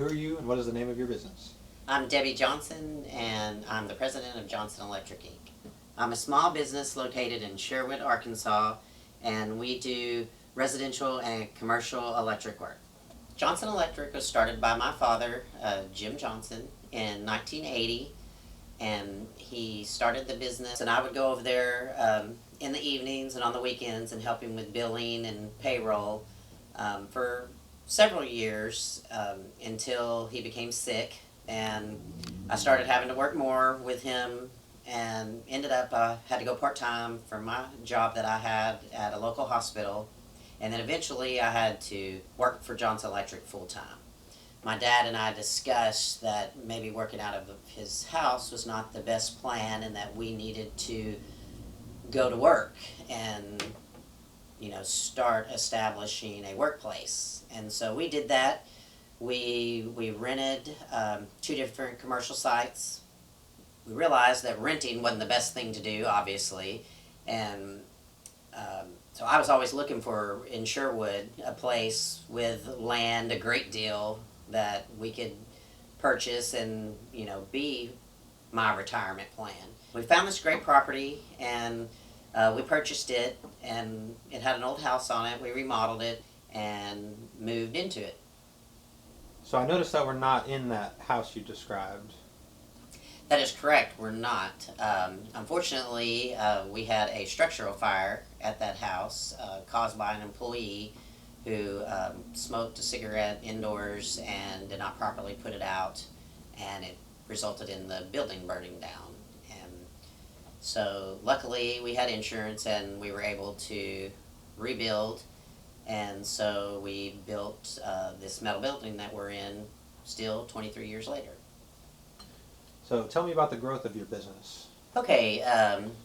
Who are you and what is the name of your business? I'm Debbie Johnson, and I'm the president of Johnson Electric Inc. I'm a small business located in Sherwood, Arkansas, and we do residential and commercial electric work. Johnson Electric was started by my father, Jim Johnson, in 1980, and he started the business, and I would go over there in the evenings and on the weekends and help him with billing and payroll for several years until he became sick, and I started having to work more with him, and ended up had to go part-time for my job that I had at a local hospital, and then eventually I had to work for Johnson Electric full-time. My dad and I discussed that maybe working out of his house was not the best plan, and that we needed to go to work and start establishing a workplace. And so we did that. We rented 2 different commercial sites. We realized that renting wasn't the best thing to do, obviously, and so I was always looking for, in Sherwood, a place with land, a great deal that we could purchase and be my retirement plan. We found this great property, and we purchased it, and it had an old house on it. We remodeled it and moved into it. So I noticed that we're not in that house you described. That is correct, we're not. Unfortunately, we had a structural fire at that house caused by an employee who smoked a cigarette indoors and did not properly put it out, and it resulted in the building burning down. And so luckily we had insurance and we were able to rebuild, and so we built this metal building that we're in still 23 years later. So tell me about the growth of your business. Okay,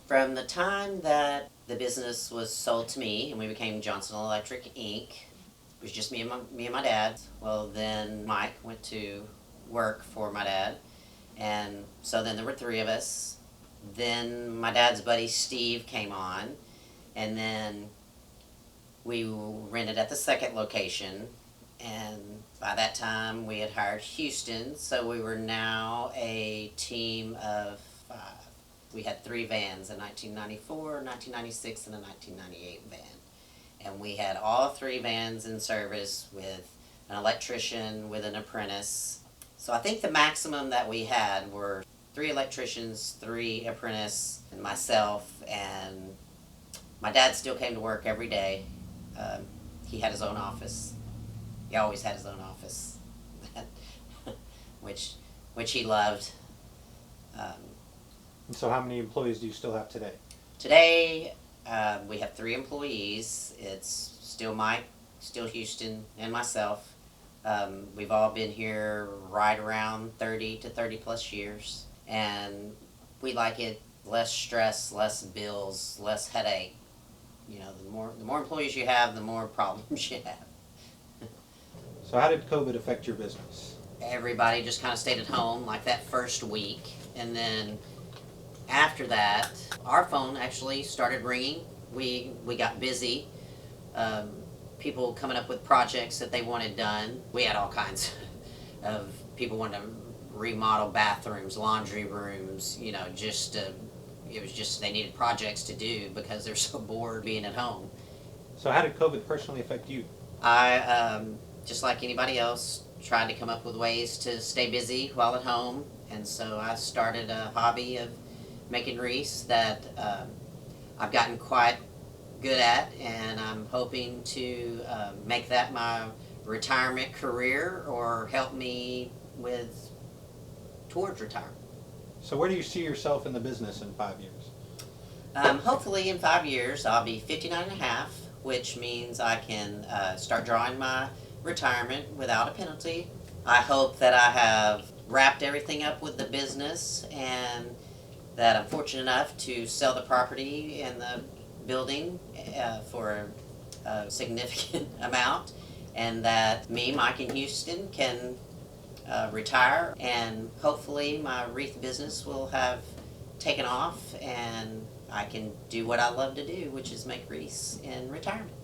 from the time that the business was sold to me and we became Johnson Electric Inc., it was just me and my dad. Well, then Mike went to work for my dad, and so then there were 3 of us. Then my dad's buddy Steve came on, and then we rented at the second location, and by that time we had hired Houston, so we were now a team of 5. We had 3 vans, a 1994, 1996, and a 1998 van. And we had all 3 vans in service with an electrician, with an apprentice. So I think the maximum that we had were 3 electricians, 3 apprentices, and myself, and my dad still came to work every day. He had his own office. He always had his own office, which he loved. So how many employees do you still have today? Today, we have 3 employees. It's still Mike, still Houston, and myself. We've all been here right around 30 to 30 plus years, and we like it. Less stress, less bills, less headache. The more employees you have, the more problems you have. So how did COVID affect your business? Everybody just kind of stayed at home like that first week, and then after that, our phone actually started ringing. We got busy. People coming up with projects that they wanted done. We had all kinds of people wanting to remodel bathrooms, laundry rooms, it was just they needed projects to do because they're so bored being at home. So how did COVID personally affect you? I, just like anybody else, tried to come up with ways to stay busy while at home, and so I started a hobby of making wreaths that I've gotten quite good at, and I'm hoping to make that my retirement career, or help me towards retirement. So where do you see yourself in the business in 5 years? Hopefully in 5 years I'll be 59 and a half, which means I can start drawing my retirement without a penalty. I hope that I have wrapped everything up with the business, and that I'm fortunate enough to sell the property and the building for a significant amount, and that me, Mike, and Houston can retire, and hopefully my wreath business will have taken off, and I can do what I love to do, which is make wreaths in retirement.